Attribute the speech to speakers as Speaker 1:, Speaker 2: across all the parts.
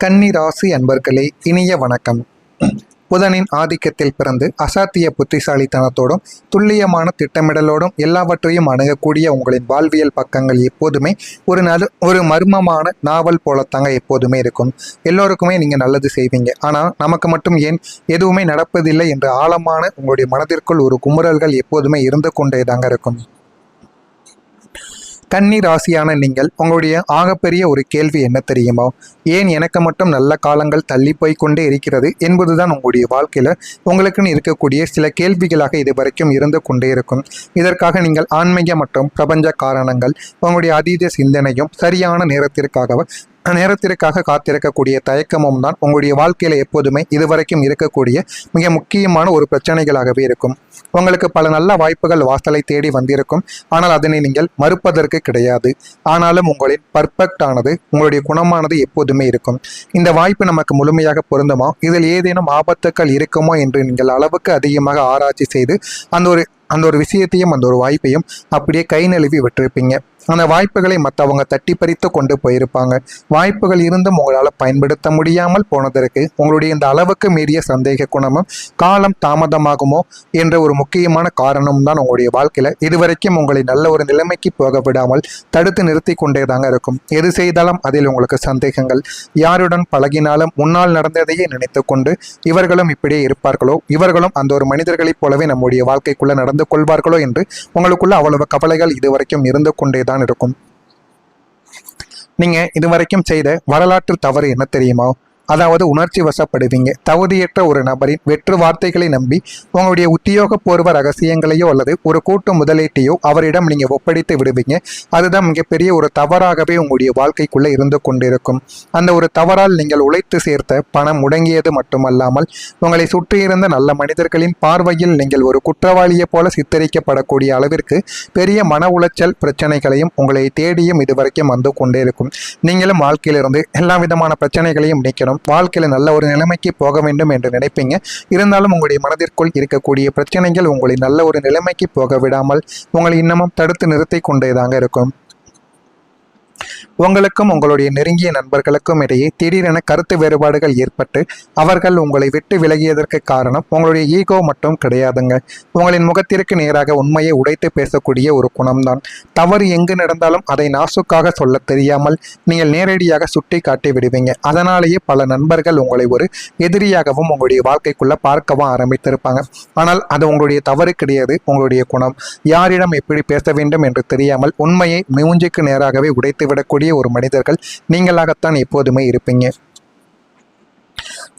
Speaker 1: கன்னி ராசி அன்பர்களே, இனிய வணக்கம். புதனின் ஆதிக்கத்தில் பிறந்து அசாத்திய புத்திசாலித்தனத்தோடும் துல்லியமான திட்டமிடலோடும் எல்லாவற்றையும் அணுகக்கூடிய உங்களின் வாழ்வியல் பக்கங்கள் எப்போதுமே ஒரு மர்மமான நாவல் போலத்தாங்க எப்போதுமே இருக்கும். எல்லோருக்குமே நீங்கள் நல்லது செய்வீங்க, ஆனால் நமக்கு மட்டும் ஏன் எதுவுமே நடப்பதில்லை என்ற ஆழமான உங்களுடைய மனதிற்குள் ஒரு குமுறல்கள் எப்போதுமே இருந்து கொண்டே தாங்க இருக்கும். கன்னி ராசியான நீங்கள் உங்களுடைய ஆகப்பெரிய ஒரு கேள்வி என்ன தெரியுமா? ஏன் எனக்கு மட்டும் நல்ல காலங்கள் தள்ளி போய் கொண்டே இருக்கிறது என்பதுதான் உங்களுடைய வாழ்க்கையில் உங்களுக்குன்னு இருக்கக்கூடிய சில கேள்விகளாக இது வரைக்கும் இருந்து கொண்டே இருக்கும். இதற்காக நீங்கள் ஆன்மீக மற்றும் பிரபஞ்ச காரணங்கள், உங்களுடைய அதீத சிந்தனையும் சரியான நேரத்திற்காக காத்திருக்கக்கூடிய தயக்கமும் தான் உங்களுடைய வாழ்க்கையில் எப்போதுமே இதுவரைக்கும் இருக்கக்கூடிய மிக முக்கியமான ஒரு பிரச்சனைகளாகவே இருக்கும். உங்களுக்கு பல நல்ல வாய்ப்புகள் வாசலை தேடி வந்திருக்கும், ஆனால் அதனை நீங்கள் மறுப்பதற்கு கிடையாது. ஆனாலும் உங்களின் பர்ஃபெக்ட் ஆனது, உங்களுடைய குணமானது எப்போதுமே இருக்கும். இந்த வாய்ப்பு நமக்கு முழுமையாக பொருந்துமா, இதில் ஏதேனும் ஆபத்துக்கள் இருக்குமோ என்று நீங்கள் அளவுக்கு அதிகமாக ஆராய்ச்சி செய்து அந்த ஒரு விஷயத்தையும் அந்த ஒரு வாய்ப்பையும் அப்படியே கை நழுவி விட்டிருப்பீங்க. அந்த வாய்ப்புகளை மற்றவங்க தட்டி பறித்து கொண்டு போயிருப்பாங்க. வாய்ப்புகள் இருந்தும் உங்களால் பயன்படுத்த முடியாமல் போனதற்கு உங்களுடைய இந்த அளவுக்கு மீறிய சந்தேக குணமும் காலம் தாமதமாகுமோ என்ற ஒரு முக்கியமான காரணம் தான் உங்களுடைய வாழ்க்கையில் இதுவரைக்கும் உங்களை நல்ல ஒரு நிலைமைக்கு போக விடாமல் தடுத்து நிறுத்தி கொண்டே தாங்க இருக்கும். எது செய்தாலும் அதில் உங்களுக்கு சந்தேகங்கள். யாருடன் பழகினாலும் முன்னால் நடந்ததையே நினைத்து கொண்டு இவர்களும் இப்படியே இருப்பார்களோ, இவர்களும் அந்த ஒரு மனிதர்களைப் போலவே நம்முடைய வாழ்க்கைக்குள்ள நடந்து கொள்வார்களோ என்று உங்களுக்குள்ள அவ்வளவு கவலைகள் இதுவரைக்கும் இருந்து கொண்டே தான் இருக்கும். நீங்க இதுவரைக்கும் செய்த வரலாற்று தவறு என்ன தெரியுமா? அதாவது உணர்ச்சி வசப்படுவீங்க. தகுதியற்ற ஒரு நபரின் வெற்று வார்த்தைகளை நம்பி உங்களுடைய உத்தியோகபூர்வ ரகசியங்களையோ அல்லது ஒரு கூட்டு முதலீட்டையோ அவரிடம் நீங்கள் ஒப்படைத்து விடுவீங்க. அதுதான் மிகப்பெரிய ஒரு தவறாகவே உங்களுடைய வாழ்க்கைக்குள்ளே இருந்து கொண்டிருக்கும். அந்த ஒரு தவறால் நீங்கள் உழைத்து சேர்த்த பணம் முடங்கியது மட்டுமல்லாமல் உங்களை சுற்றியிருந்த நல்ல மனிதர்களின் பார்வையில் நீங்கள் ஒரு குற்றவாளியை போல சித்தரிக்கப்படக்கூடிய அளவிற்கு பெரிய மன உளைச்சல் பிரச்சனைகளையும் உங்களை தேடியும் இதுவரைக்கும் வந்து கொண்டே இருக்கும். நீங்களும் வாழ்க்கையிலிருந்து எல்லா விதமான பிரச்சனைகளையும் நீக்கணும், வாழ்க்கையில நல்ல ஒரு நிலைமைக்கு போக வேண்டும் என்று நினைப்பீங்க. இருந்தாலும் உங்களுடைய மனதிற்குள் இருக்கக்கூடிய பிரச்சனைகள் உங்களை நல்ல ஒரு நிலைமைக்கு போக விடாமல் உங்களை இன்னமும் தடுத்து நிறுத்தி கொண்டேதாங்க இருக்கும். உங்களுக்கும் உங்களுடைய நெருங்கிய நண்பர்களுக்கும் இடையே திடீரென கருத்து வேறுபாடுகள் ஏற்பட்டு அவர்கள் உங்களை விட்டு விலகியதற்கு காரணம் உங்களுடைய ஈகோ மட்டும் கிடையாதுங்க. உங்களின் முகத்திற்கு நேராக உண்மையை உடைத்து பேசக்கூடிய ஒரு குணம்தான். தவறு எங்கு நடந்தாலும் அதை நாசுக்காக சொல்ல தெரியாமல் நீங்கள் நேரடியாக சுட்டி காட்டி விடுவீங்க. அதனாலேயே பல நண்பர்கள் உங்களை ஒரு எதிரியாகவும் உங்களுடைய வாழ்க்கைக்குள்ள பார்க்கவும் ஆரம்பித்திருப்பாங்க. ஆனால் அது உங்களுடைய தவறு கிடையாது, உங்களுடைய குணம். யாரிடம் எப்படி பேச வேண்டும் என்று தெரியாமல் உண்மையை மூஞ்சிக்கு நேராகவே உடைத்து விடக்கூடிய ஒரு மனிதர்கள் நீங்களாகத்தான் எப்போதுமே இருப்பீங்க.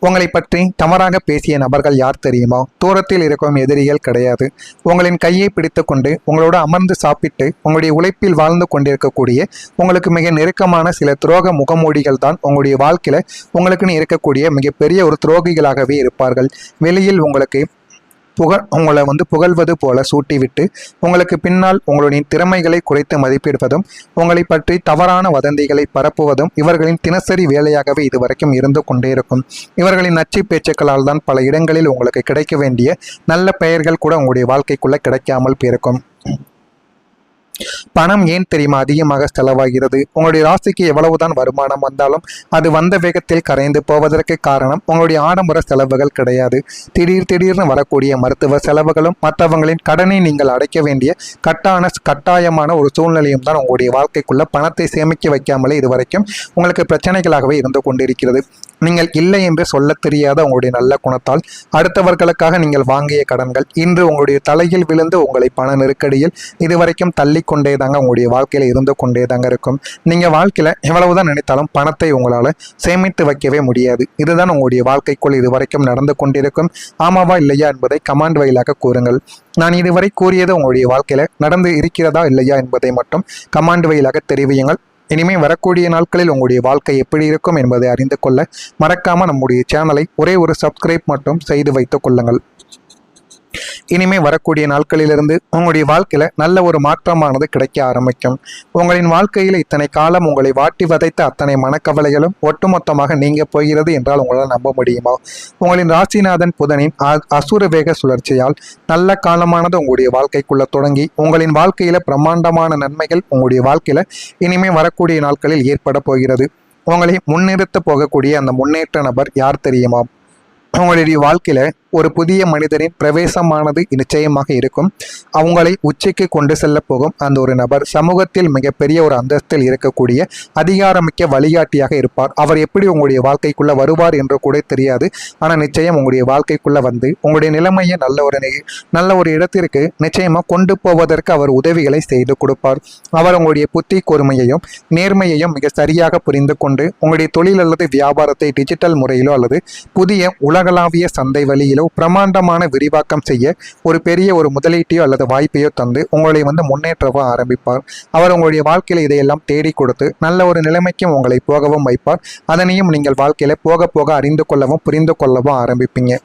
Speaker 1: உங்களை பற்றி தவறாக பேசிய நபர்கள் யார் தெரியுமா? தூரத்தில் இருக்கும் எதிரிகள் கிடையாது. உங்களின் கையை பிடித்து கொண்டு உங்களோட அமர்ந்து சாப்பிட்டு உங்களுடைய உழைப்பில் வாழ்ந்து கொண்டிருக்கக்கூடிய உங்களுக்கு மிக நெருக்கமான சில துரோக முகமூடிகள் தான் உங்களுடைய வாழ்க்கையில உங்களுக்குன்னு இருக்கக்கூடிய மிகப்பெரிய ஒரு துரோகிகளாகவே இருப்பார்கள். வெளியில் உங்களை புகழ்வது போல சூட்டிவிட்டு உங்களுக்கு பின்னால் உங்களுடைய திறமைகளை குறைத்து மதிப்பிடுவதும் உங்களை பற்றி தவறான வதந்திகளை பரப்புவதும் இவர்களின் தினசரி வேலையாகவே இதுவரைக்கும் இருந்து கொண்டே இருக்கும். இவர்களின் நச்சு பேச்சுக்களால் தான் பல இடங்களில் உங்களுக்கு கிடைக்க வேண்டிய நல்ல பெயர்கள் கூட உங்களுடைய வாழ்க்கைக்குள்ள கிடைக்காமல் போயிருக்கும். பணம் ஏன் தெரியுமா அதிகமாக செலவாகிறது? உங்களுடைய ராசிக்கு எவ்வளவுதான் வருமானம் வந்தாலும் அது வந்த வேகத்தில் கரைந்து போவதற்கு காரணம் உங்களுடைய ஆடம்பர செலவுகள் கிடையாது. திடீர்னு வரக்கூடிய மருத்துவ செலவுகளும் மற்றவங்களின் கடனை நீங்கள் அடைக்க வேண்டிய கட்டாயமான ஒரு சூழ்நிலையும் தான் உங்களுடைய வாழ்க்கைக்குள்ள பணத்தை சேமிக்க வைக்காமலே இதுவரைக்கும் உங்களுக்கு பிரச்சனைகளாகவே இருந்து கொண்டிருக்கிறது. நீங்கள் இல்லை என்று சொல்ல தெரியாத உங்களுடைய நல்ல குணத்தால் அடுத்தவர்களுக்காக நீங்கள் வாங்கிய கடன்கள் இன்று உங்களுடைய தலையில் விழுந்து உங்களை பண நெருக்கடியில் இதுவரைக்கும் தள்ளி கொண்டே தாங்க உங்களுடைய வாழ்க்கையில இருந்து கொண்டே தாங்க இருக்கும். நீங்க வாழ்க்கையில எவ்வளவுதான் நினைத்தாலும் பணத்தை உங்களால சேமித்து வைக்கவே முடியாது. இதுதான் உங்களுடைய வாழ்க்கைக்குள் இதுவரைக்கும் நடந்து கொண்டிருக்கும். ஆமாவா இல்லையா என்பதை கமெண்ட் வாயிலாக கூறுங்கள். நான் இதுவரை கூறியது உங்களுடைய வாழ்க்கையில நடந்து இருக்கிறதா இல்லையா என்பதை மட்டும் கமெண்ட் வாயிலாக தெரிவியுங்கள். இனிமே வரக்கூடிய நாட்களில் உங்களுடைய வாழ்க்கை எப்படி இருக்கும் என்பதை அறிந்து கொள்ள மறக்காம நம்முடைய சேனலை ஒரே ஒரு சப்ஸ்கிரைப் மட்டும் செய்து வைத்துக் கொள்ளுங்கள். இனிமே வரக்கூடிய நாட்களிலிருந்து உங்களுடைய வாழ்க்கையில நல்ல ஒரு மாற்றமானது கிடைக்க ஆரம்பிக்கும். உங்களின் வாழ்க்கையில இத்தனை காலம் உங்களை வாட்டி வதைத்த அத்தனை மனக்கவலைகளும் ஒட்டுமொத்தமாக நீங்க போகிறது என்றால் உங்களால் நம்ப முடியுமா? உங்களின் ராசிநாதன் புதனின் அசுர வேக சுழற்சியால் நல்ல காலமானது உங்களுடைய வாழ்க்கைக்குள்ள தொடங்கி உங்களின் வாழ்க்கையில பிரம்மாண்டமான நன்மைகள் உங்களுடைய வாழ்க்கையில இனிமே வரக்கூடிய நாட்களில் ஏற்பட போகிறது. உங்களை முன்னிறுத்த போகக்கூடிய அந்த முன்னேற்ற நபர் யார் தெரியுமா? உங்களுடைய வாழ்க்கையில ஒரு புதிய மனிதரின் பிரவேசமானது நிச்சயமாக இருக்கும். அவங்களை உச்சிக்கு கொண்டு செல்ல போகும் அந்த ஒரு நபர் சமூகத்தில் மிகப்பெரிய ஒரு அந்தஸ்தில் இருக்கக்கூடிய அதிகாரமிக்க வழிகாட்டியாக இருப்பார். அவர் எப்படி உங்களுடைய வாழ்க்கைக்குள்ள வருவார் என்று கூட தெரியாது. ஆனால் நிச்சயம் உங்களுடைய வாழ்க்கைக்குள்ள வந்து உங்களுடைய நிலைமையை நல்ல ஒரு இடத்திற்கு நிச்சயமா கொண்டு போவதற்கு அவர் உதவிகளை செய்து கொடுப்பார். அவர் உங்களுடைய புத்தி கூர்மையையும் நேர்மையையும் மிக சரியாக புரிந்து கொண்டு உங்களுடைய தொழில் அல்லது வியாபாரத்தை டிஜிட்டல் முறையிலோ அல்லது புதிய உலகளாவிய சந்தை வழியிலோ பிரமாண்டமான விரிவாக்கம் செய்ய ஒரு பெரிய ஒரு முதலீட்டையோ அல்லது வாய்ப்பையோ தந்து உங்களை முன்னேற்றவோ ஆரம்பிப்பார். அவர் உங்களுடைய வாழ்க்கையில இதையெல்லாம் தேடி கொடுத்து நல்ல ஒரு நிலைமைக்கும் உங்களை போகவும் வைப்பார். அதனையும் நீங்கள் வாழ்க்கையில போக போக அறிந்து கொள்ளவும் புரிந்து கொள்ளவும் ஆரம்பிப்பீங்க.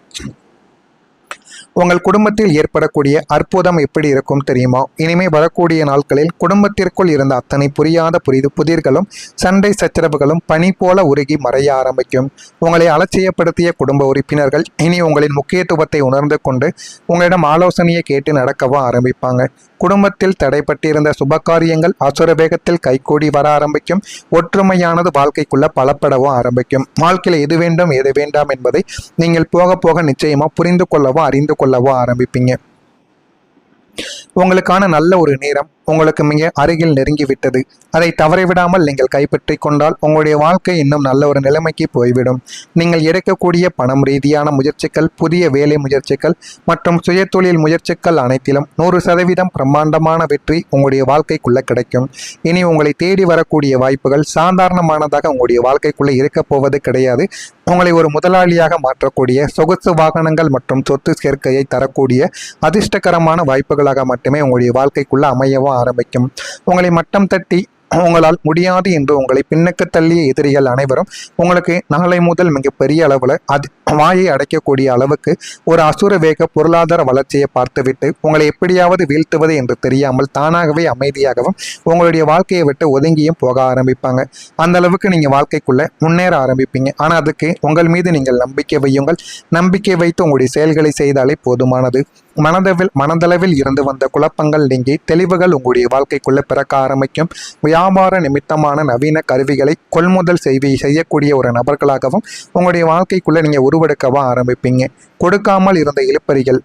Speaker 1: உங்கள் குடும்பத்தில் ஏற்படக்கூடிய அற்புதம் எப்படி இருக்கும் தெரியுமா? இனிமே வரக்கூடிய நாட்களில் குடும்பத்திற்குள் இருந்த அத்தனை புரியாத புதிர்களும் சண்டை சச்சரவுகளும் பனி போல உருகி மறைய ஆரம்பிக்கும். உங்களை அலட்சியப்படுத்திய குடும்ப உறுப்பினர்கள் இனி உங்களின் முக்கியத்துவத்தை உணர்ந்து கொண்டு உங்களிடம் ஆலோசனையை கேட்டு நடக்கவும் ஆரம்பிப்பாங்க. குடும்பத்தில் தடைப்பட்டிருந்த சுபகாரியங்கள் அசுர வேகத்தில் கைகூடி வர ஆரம்பிக்கும். ஒற்றுமையானது வாழ்க்கைக்குள்ள பலப்படவும் ஆரம்பிக்கும். வாழ்க்கையில் எது வேண்டும் எது வேண்டாம் என்பதை நீங்கள் போக போக நிச்சயமா புரிந்து கொள்ளவும் அறிந்து கொள்ளவும் ஆரம்பிப்பீங்க. உங்களுக்கான நல்ல ஒரு நேரம் உங்களுக்கு மிக அருகில் நெருங்கிவிட்டது. அதை தவறிவிடாமல் நீங்கள் கைப்பற்றி கொண்டால் உங்களுடைய வாழ்க்கை இன்னும் நல்ல ஒரு நிலைமைக்கு போய்விடும். நீங்கள் எடுக்கக்கூடிய பணம் ரீதியான முயற்சிகள், புதிய வேலை முயற்சிகள் மற்றும் சுயதொழில் முயற்சிகள் அனைத்திலும் 100% பிரம்மாண்டமான வெற்றி உங்களுடைய வாழ்க்கைக்குள்ள கிடைக்கும். இனி உங்களை தேடி வரக்கூடிய வாய்ப்புகள் சாதாரணமானதாக உங்களுடைய வாழ்க்கைக்குள்ள இருக்க போவது கிடையாது. உங்களை ஒரு முதலாளியாக மாற்றக்கூடிய சொகுசு வாகனங்கள் மற்றும் சொத்து சேர்க்கையை தரக்கூடிய அதிர்ஷ்டகரமான வாய்ப்புகளாக மட்டுமே உங்களுடைய வாழ்க்கைக்குள்ள அமையவும் ஆரம்பிக்கும். உங்களை மட்டம் தட்டி உங்களால் முடியாது என்று உங்களை பின்னுக்கு தள்ளிய எதிரிகள் அனைவரும் உங்களுக்கு நாளை முதல் மிகப்பெரிய அளவில் வாயை அடைக்கக்கூடிய அளவுக்கு ஒரு அசுர வேக பொருளாதார வளர்ச்சியை பார்த்துவிட்டு உங்களை எப்படியாவது வீழ்த்துவது என்று தெரியாமல் தானாகவே அமைதியாகவும் உங்களுடைய வாழ்க்கையை விட்டு ஒதுங்கியும் போக ஆரம்பிப்பாங்க. அந்த அளவுக்கு நீங்கள் வாழ்க்கைக்குள்ள முன்னேற ஆரம்பிப்பீங்க. ஆனால் அதுக்கு உங்கள் மீது நீங்கள் நம்பிக்கை வையுங்கள். நம்பிக்கை வைத்து உங்களுடைய செயல்களை செய்தாலே போதுமானது. மனதளவில் இருந்து வந்த குழப்பங்கள் நீங்கி தெளிவுகள் உங்களுடைய வாழ்க்கைக்குள்ள பிறக்க ஆரம்பிக்கும். வியாபார நிமித்தமான நவீன கருவிகளை கொள்முதல் செய்யக்கூடிய ஒரு நபர்களாகவும் உங்களுடைய வாழ்க்கைக்குள்ள நீங்க உருவெடுக்கவும் ஆரம்பிப்பீங்க. கொடுக்காமல் இருந்த இழுப்பறிகள்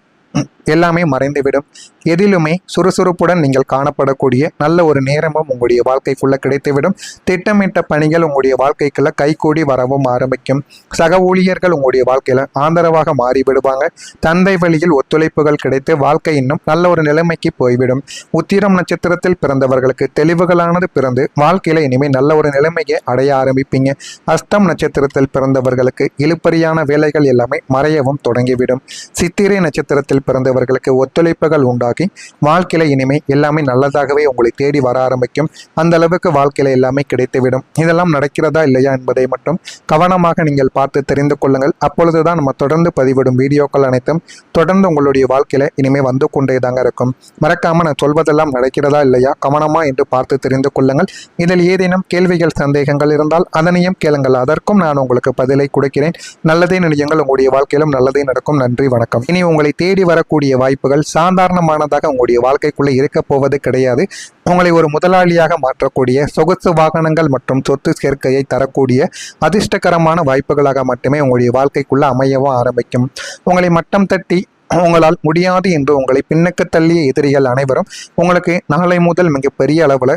Speaker 1: எல்லாமே மறைந்துவிடும். எதிலுமே சுறுசுறுப்புடன் நீங்கள் காணப்படக்கூடிய நல்ல ஒரு நேரமும் உங்களுடைய வாழ்க்கைக்குள்ள கிடைத்துவிடும். திட்டமிட்ட பணிகள் உங்களுடைய வாழ்க்கைக்குள்ள கைகூடி வரவும் ஆரம்பிக்கும். சக ஊழியர்கள் உங்களுடைய வாழ்க்கையில ஆதரவாக மாறிவிடுவாங்க. தந்தை வழியில் ஒத்துழைப்புகள் கிடைத்து வாழ்க்கை இன்னும் நல்ல ஒரு நிலைமைக்கு போய்விடும். உத்திரம் நட்சத்திரத்தில் பிறந்தவர்களுக்கு தெளிவுகளானது பிறந்து வாழ்க்கையில இனிமேல் நல்ல ஒரு நிலைமையை அடைய ஆரம்பிப்பீங்க. அஸ்தம் நட்சத்திரத்தில் பிறந்தவர்களுக்கு இழுப்பறியான வேலைகள் எல்லாமே மறையவும் தொடங்கிவிடும். சித்திரை நட்சத்திரத்தில் பிறந்தவர்களுக்கு ஒத்துழைப்புகள் உண்டாகி வாழ்க்கையில இனிமே எல்லாமே நல்லதாகவே உங்களை தேடி வர ஆரம்பிக்கும். அந்த அளவுக்கு வாழ்க்கையில எல்லாமே கிடைத்துவிடும். இதெல்லாம் நடக்கிறதா இல்லையா என்பதை மட்டும் கவனமாக நீங்கள் பார்த்து தெரிந்து கொள்ளுங்கள். அப்பொழுதுதான் நம்ம தொடர்ந்து பதிவிடும் வீடியோக்கள் அனைத்தும் தொடர்ந்து உங்களுடைய வாழ்க்கையில இனிமே வந்து கொண்டேதாங்க இருக்கும். மறக்காம நான் சொல்வதெல்லாம் நடக்கிறதா இல்லையா கவனமா என்று பார்த்து தெரிந்து கொள்ளுங்கள். இதில் ஏதேனும் கேள்விகள் சந்தேகங்கள் இருந்தால் அதனையும் கேளுங்கள். அதற்கும் நான் உங்களுக்கு பதிலை கொடுக்கிறேன். நல்லதே நினையுங்கள். உங்களுடைய வாழ்க்கையிலும் நல்லதே நடக்கும். நன்றி, வணக்கம். இனி உங்களை தேடி வரக்கூடிய வாய்ப்புகள் சாதாரணமானதாக உங்களுடைய வாழ்க்கைக்குள்ளே இருக்க போவது கிடையாது. உங்களை ஒரு முதலாளியாக மாற்றக்கூடிய சொகுசு வாகனங்கள் மற்றும் சொத்து சேர்க்கையை தரக்கூடிய அதிர்ஷ்டகரமான வாய்ப்புகளாக மட்டுமே உங்களுடைய வாழ்க்கைக்குள்ள அமையவும் ஆரம்பிக்கும். உங்களை மட்டம் தட்டி உங்களால் முடியாது என்று உங்களை பின்னுக்கு தள்ளிய எதிரிகள் அனைவரும் உங்களுக்கு நாளை முதல் மிகப்பெரிய அளவில்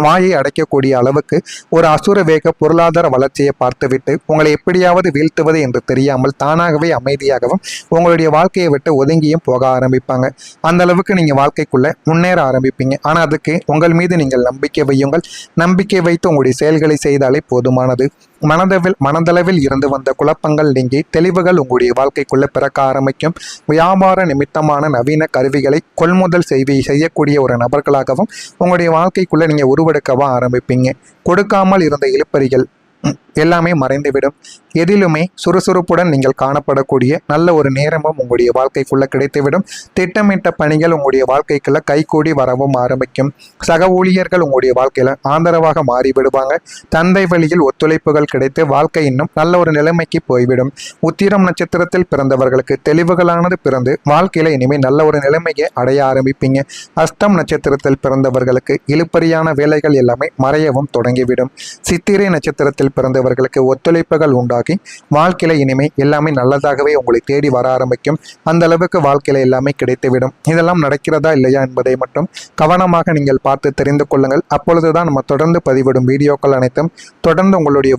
Speaker 1: வாயை அடைக்கக்கூடிய அளவுக்கு ஒரு அசுர வேக பொருளாதார வளர்ச்சியை பார்த்துவிட்டு உங்களை எப்படியாவது வீழ்த்துவது என்று தெரியாமல் தானாகவே அமைதியாகவும் உங்களுடைய வாழ்க்கையை விட்டு ஒதுங்கியும் போக ஆரம்பிப்பாங்க. அந்த அளவுக்கு நீங்கள் வாழ்க்கைக்குள்ள முன்னேற ஆரம்பிப்பீங்க. ஆனால் அதுக்கு உங்கள் மீது நீங்கள் நம்பிக்கை வையுங்கள். நம்பிக்கை வைத்து உங்களுடைய செயல்களை செய்தாலே போதுமானது. மனதளவில் இருந்து வந்த குழப்பங்கள் நீங்கி தெளிவுகள் உங்களுடைய வாழ்க்கைக்குள்ள பிறக்க ஆரம்பிக்கும். வியாபார நிமித்தமான நவீன கருவிகளை கொள்முதல் செய்யக்கூடிய ஒரு நபர்களாகவும் உங்களுடைய வாழ்க்கைக்குள்ள நீங்க உருவெடுக்கவும் ஆரம்பிப்பீங்க. கொடுக்காமல் இருந்த இழுப்பறிகள் எல்லாமே மறைந்துவிடும். எதிலுமே சுறுசுறுப்புடன் நீங்கள் காணப்படக்கூடிய நல்ல ஒரு நேரமும் உங்களுடைய வாழ்க்கைக்குள்ள கிடைத்துவிடும். திட்டமிட்ட பணிகள் உங்களுடைய வாழ்க்கைக்குள்ள கைகூடி வரவும் ஆரம்பிக்கும். சக ஊழியர்கள் உங்களுடைய வாழ்க்கையில ஆதரவாக மாறிவிடுவாங்க. தந்தை வழியில் ஒத்துழைப்புகள் கிடைத்து வாழ்க்கை இன்னும் நல்ல ஒரு நிலைமைக்கு போய்விடும். உத்திரம் நட்சத்திரத்தில் பிறந்தவர்களுக்கு தெளிவுகளானது பிறந்து வாழ்க்கையில இனிமேல் நல்ல ஒரு நிலைமையை அடைய ஆரம்பிப்பீங்க. அஸ்தம் நட்சத்திரத்தில் பிறந்தவர்களுக்கு இழுப்பறியான வேலைகள் எல்லாமே மறையவும் தொடங்கிவிடும். சித்திரை நட்சத்திரத்தில் நட்சத்திரத்தில் பிறந்தவர்களுக்கு ஒத்துழைப்புகள் உண்டாகி வாழ்க்கையில இனிமே எல்லாமே நல்லதாகவே உங்களை தேடி வர ஆரம்பிக்கும். அந்த அளவுக்கு வாழ்க்கையில எல்லாமே கிடைத்துவிடும். இதெல்லாம் நடக்கிறதா இல்லையா என்பதை மட்டும் கவனமாக நீங்கள் பார்த்து தெரிந்து கொள்ளுங்கள். அப்பொழுதுதான் நம்ம தொடர்ந்து பதிவிடும் வீடியோக்கள் அனைத்தும் தொடர்ந்து உங்களுடைய